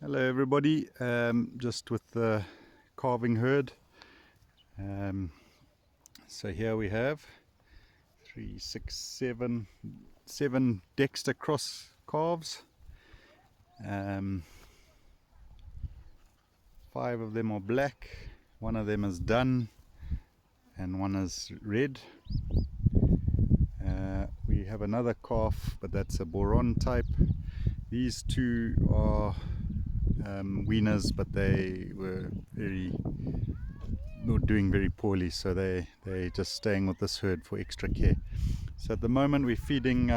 Hello everybody, just with the calving herd. So here we have 7 Dexter cross calves. 5 of them are black, 1 of them is dun and 1 is red. We have another calf, but that's a boron type. These 2 are weaners, but they were doing very poorly, so they're just staying with this herd for extra care. So at the moment we're feeding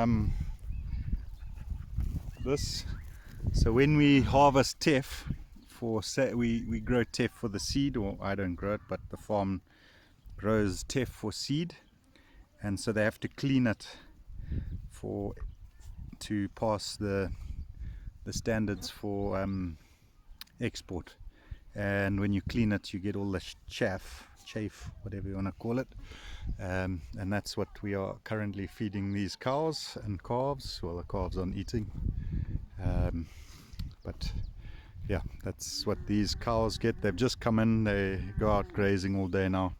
this. So when we harvest teff, we grow teff for the seed, or I don't grow it, but the farm grows teff for seed, and so they have to clean it to pass the standards for export. And when you clean it, you get all the chaff, whatever you want to call it, and that's what we are currently feeding these cows and calves. Well, the calves aren't eating, but yeah, that's what these cows get. They've just come in, they go out grazing all day now.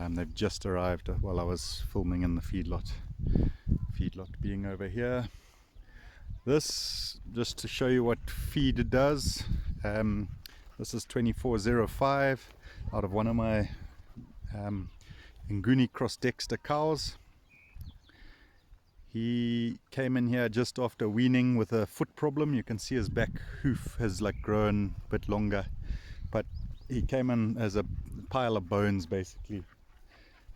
They've just arrived while I was filming in the feedlot being over here. This, just to show you what feed it does, this is 2405 out of one of my Nguni cross Dexter cows. He came in here just after weaning with a foot problem. You can see his back hoof has like grown a bit longer, but he came in as a pile of bones basically,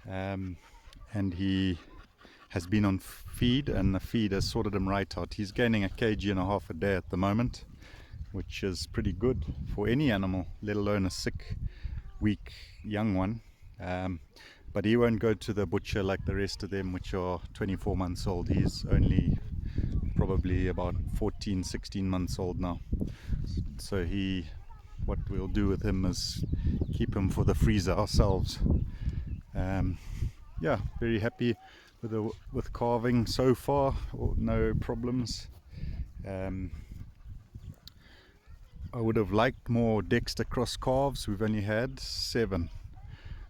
and he has been on feed, and the feed has sorted him right out. He's gaining 1.5 kg a day at the moment, which is pretty good for any animal, let alone a sick, weak young one. But he won't go to the butcher like the rest of them, which are 24 months old. He's only probably about 14-16 months old now. So what we'll do with him is keep him for the freezer ourselves. Yeah, very happy with calving so far, no problems. I would have liked more Dexter cross calves. We've only had 7,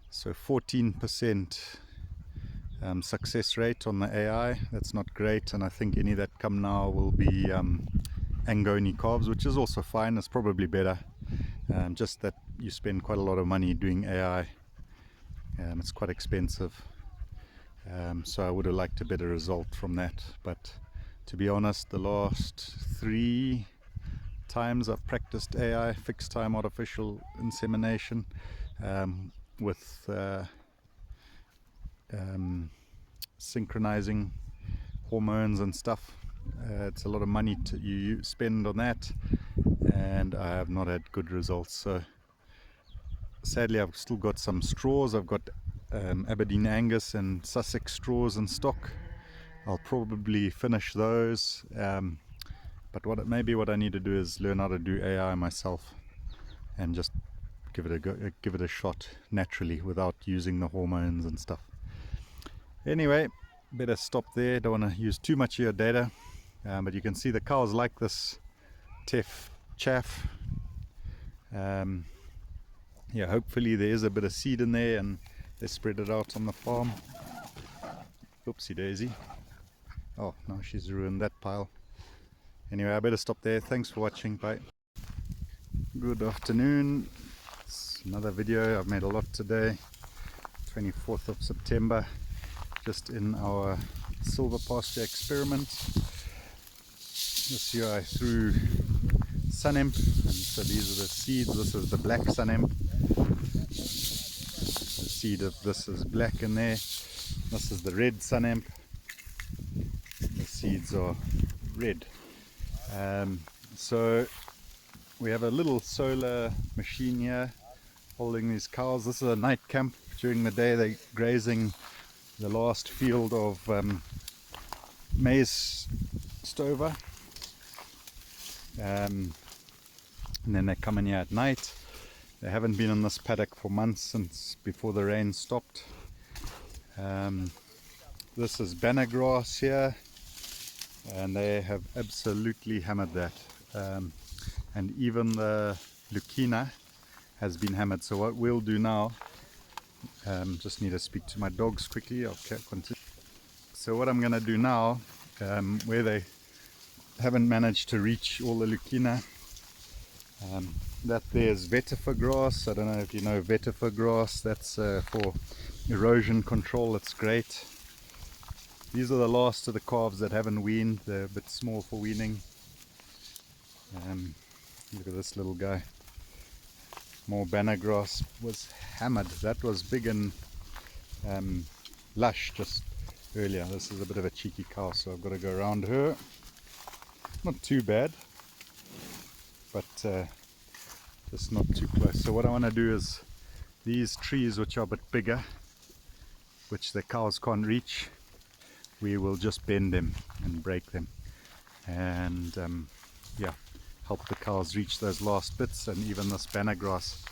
so 14% success rate on the AI. That's not great, and I think any that come now will be Angoni calves, which is also fine. It's probably better, just that you spend quite a lot of money doing AI. It's quite expensive, so I would have liked a better result from that. But to be honest, the last 3 times I've practiced AI, fixed time artificial insemination, with synchronizing hormones and stuff. It's a lot of money you spend on that, and I have not had good results. So sadly I've still got some straws. I've got Aberdeen Angus and Sussex straws in stock. I'll probably finish those, but maybe what I need to do is learn how to do AI myself and just give it a shot naturally without using the hormones and stuff. Anyway, better stop there. Don't want to use too much of your data, but you can see the cows like this teff chaff. Yeah, hopefully there is a bit of seed in there and they spread it out on the farm. Oopsie daisy. Oh, no, she's ruined that pile. Anyway, I better stop there. Thanks for watching. Bye. Good afternoon. It's another video. I've made a lot today. 24th of September. Just in our Silvopasture experiment. This year I threw sun hemp, and so these are the seeds. This is the black sun hemp. The seed of this is black in there. This is the red sun hemp. The seeds are red. So we have a little solar machine here holding these cows. This is a night camp. During the day they're grazing the last field of maize stover, and then they come in here at night. They haven't been in this paddock for months, since before the rain stopped. This is banner grass here, and they have absolutely hammered that. and even the Lucina has been hammered. So what we'll do now, just need to speak to my dogs quickly. I'll continue. So what I'm going to do now, where they haven't managed to reach all the Lucina, that there's vetiver grass. I don't know if you know vetiver grass. That's for erosion control. It's great. These are the last of the calves that haven't weaned. They're a bit small for weaning. Look at this little guy. More banner grass was hammered. That was big and lush just earlier. This is a bit of a cheeky cow, so I've got to go around her. Not too bad, but just not too close. So what I want to do is these trees which are a bit bigger, which the cows can't reach, we will just bend them and break them, and yeah, help the cows reach those last bits. And even this banner grass,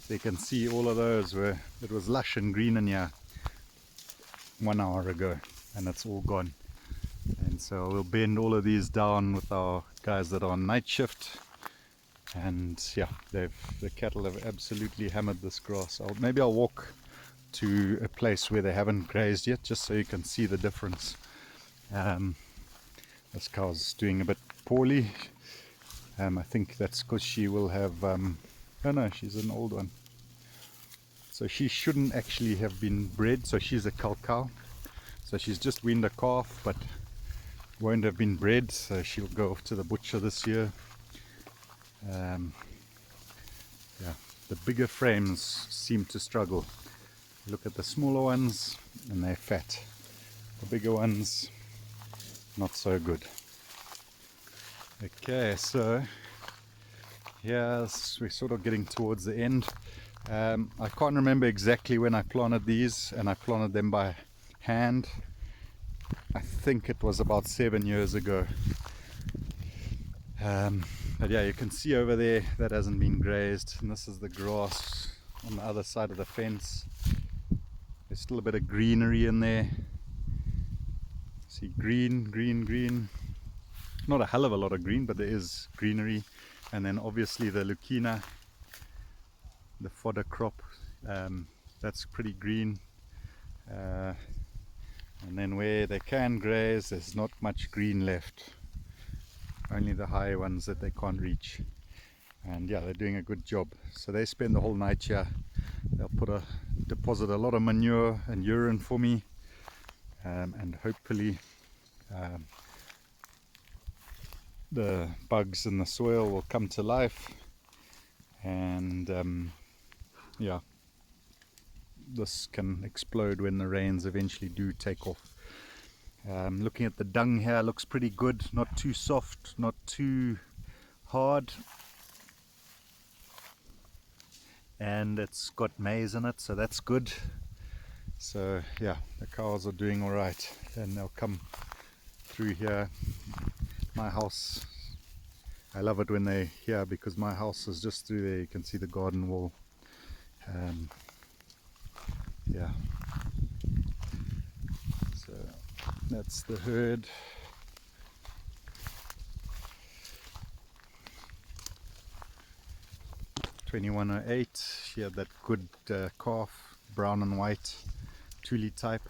you can see all of those where it was lush and green in here 1 hour ago, and it's all gone. And so we'll bend all of these down with our guys that are on night shift. And yeah, the cattle have absolutely hammered this grass. Maybe I'll walk to a place where they haven't grazed yet, just so you can see the difference. This cow's doing a bit poorly. I think that's because she will have, oh no, she's an old one. So she shouldn't actually have been bred, so she's a cull cow. So she's just weaned a calf, but won't have been bred, so she'll go off to the butcher this year. Yeah, the bigger frames seem to struggle. Look at the smaller ones and they're fat. The bigger ones, not so good. Okay, so yes, we're sort of getting towards the end. I can't remember exactly when I planted these, and I planted them by hand. I think it was about 7 years ago. But yeah, you can see over there that hasn't been grazed, and this is the grass on the other side of the fence. There's still a bit of greenery in there. See, green, green, green. Not a hell of a lot of green, but there is greenery. And then obviously the Lucina, the fodder crop, that's pretty green. And then where they can graze, there's not much green left. Only the high ones that they can't reach. And yeah, they're doing a good job. So they spend the whole night here. They'll deposit a lot of manure and urine for me, and hopefully the bugs in the soil will come to life, and yeah, this can explode when the rains eventually do take off. Looking at the dung here, looks pretty good, not too soft, not too hard, and it's got maize in it, so that's good. So yeah, the cows are doing all right, and they'll come through here. My house, I love it when they're here because my house is just through there. You can see the garden wall. Yeah, so that's the herd. $21.08. She had that good calf, brown and white, Thule type.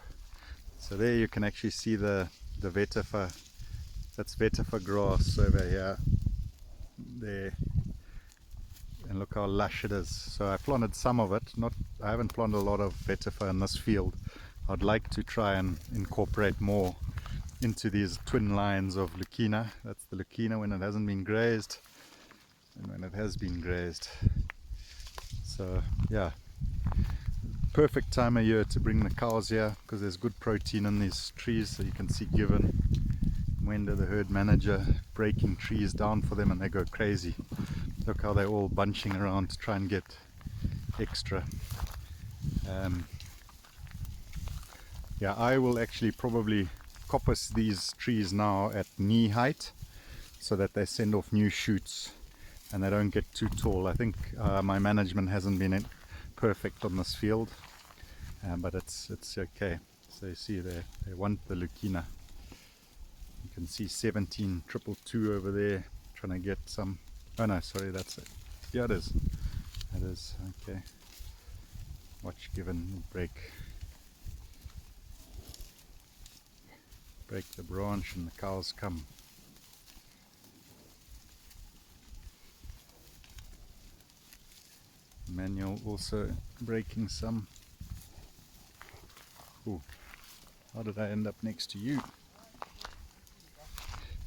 So there you can actually see the vetiver. That's vetiver grass over here, there, and look how lush it is. So I planted some of it. I haven't planted a lot of vetiver in this field. I'd like to try and incorporate more into these twin lines of Lucina. That's the Lucina when it hasn't been grazed, and when it has been grazed. So yeah, perfect time of year to bring the cows here because there's good protein in these trees. So you can see Given, Mwenda, the herd manager, breaking trees down for them, and they go crazy. Look how they're all bunching around to try and get extra. Yeah, I will actually probably coppice these trees now at knee height so that they send off new shoots and they don't get too tall. I think my management hasn't been perfect on this field, but it's okay. So you see they want the Lucina. You can see 17,222 over there, trying to get some. Oh no, sorry, that's it. Yeah, it is. It is, okay. Watch given break the branch and the cows come. Manual also breaking some. Ooh, how did I end up next to you?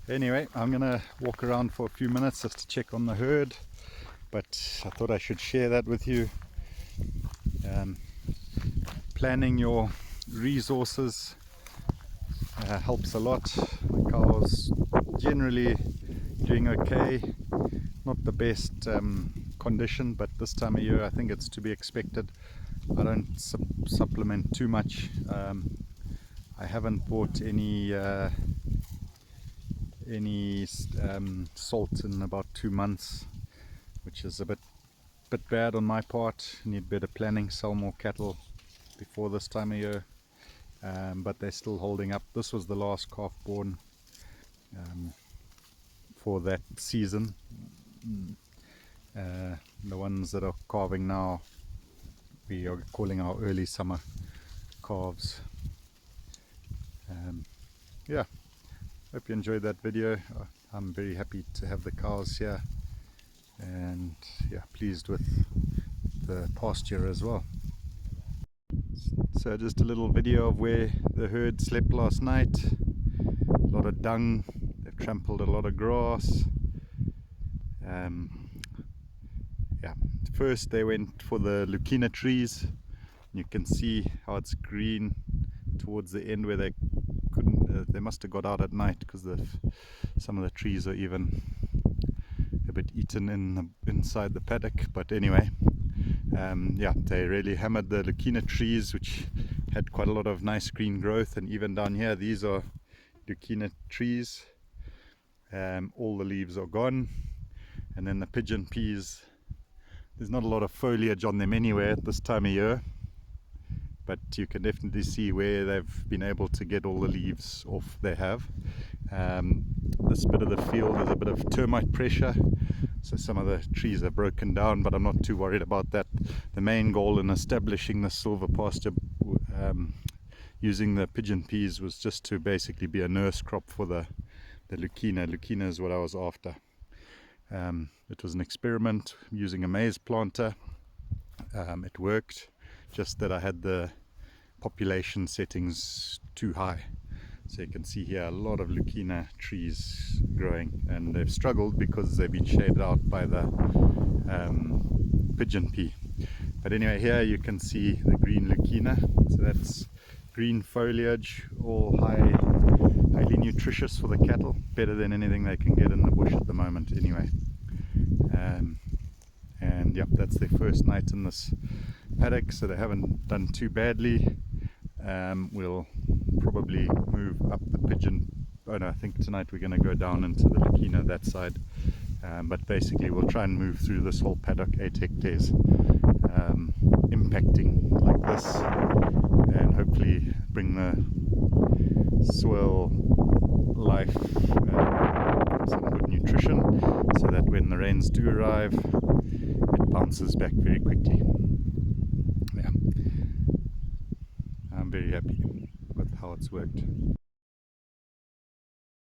Anyway, I'm gonna walk around for a few minutes just to check on the herd, but I thought I should share that with you. Planning your resources helps a lot. The cows generally doing okay, not the best condition, but this time of year I think it's to be expected. I don't supplement too much. I haven't bought any salt in about 2 months, which is a bit bad on my part. Need better planning, sell more cattle before this time of year, but they're still holding up. This was the last calf born for that season. The ones that are calving now, we are calling our early summer calves. Yeah, hope you enjoyed that video. I'm very happy to have the cows here, and yeah, pleased with the pasture as well. So just a little video of where the herd slept last night. A lot of dung, they've trampled a lot of grass. Yeah, first they went for the leucaena trees. You can see how it's green towards the end where they couldn't, they must have got out at night because some of the trees are even a bit eaten inside the paddock. But anyway, yeah, they really hammered the leucaena trees, which had quite a lot of nice green growth. And even down here, these are leucaena trees. All the leaves are gone. And then the pigeon peas, there's not a lot of foliage on them anywhere at this time of year, but you can definitely see where they've been able to get all the leaves off. They have. This bit of the field is a bit of termite pressure, so some of the trees are broken down, but I'm not too worried about that. The main goal in establishing the Silvopasture using the pigeon peas was just to basically be a nurse crop for the leucaena. Leucaena is what I was after. It was an experiment using a maize planter. It worked, just that I had the population settings too high. So you can see here a lot of leucaena trees growing, and they've struggled because they've been shaded out by the pigeon pea. But anyway, here you can see the green leucaena. So that's green foliage, all highly nutritious for the cattle, better than anything they can get in the bush at the moment anyway. And yep, that's their first night in this paddock, so they haven't done too badly. We'll probably move up the pigeon. Oh no, I think tonight we're going to go down into the leucaena that side. But basically we'll try and move through this whole paddock, 8 hectares, impacting like this, and hopefully bring the soil life, some good nutrition, so that when the rains do arrive, it bounces back very quickly. Yeah, I'm very happy with how it's worked.